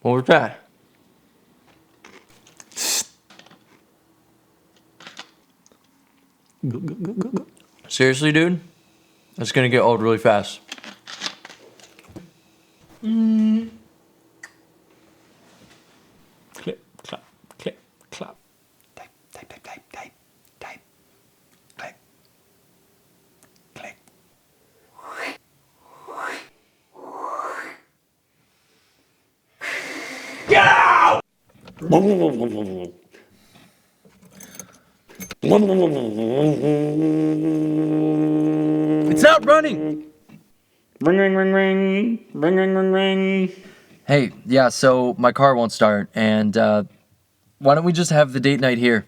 What was that? Seriously, dude? That's gonna get old really fast. Clip, clap, clip, clap. Type, type, type, type, type, type, type, click. Get out! It's not running! Ring, ring, ring, ring, ring, ring, ring, ring. Hey, yeah, so my car won't start, and why don't we just have the date night here?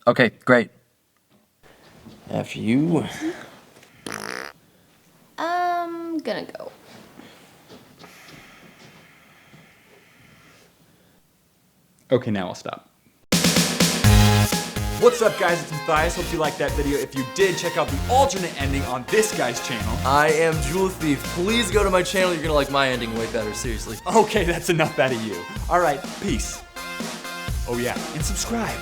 Okay, great. After you. I'm gonna go. Okay, now I'll stop. What's up, guys? It's Matthias. Hope you liked that video. If you did, check out the alternate ending on this guy's channel. I am Jewel Thief. Please go to my channel. You're gonna like my ending way better, seriously. Okay, that's enough out of you. All right, peace. Oh yeah, and subscribe.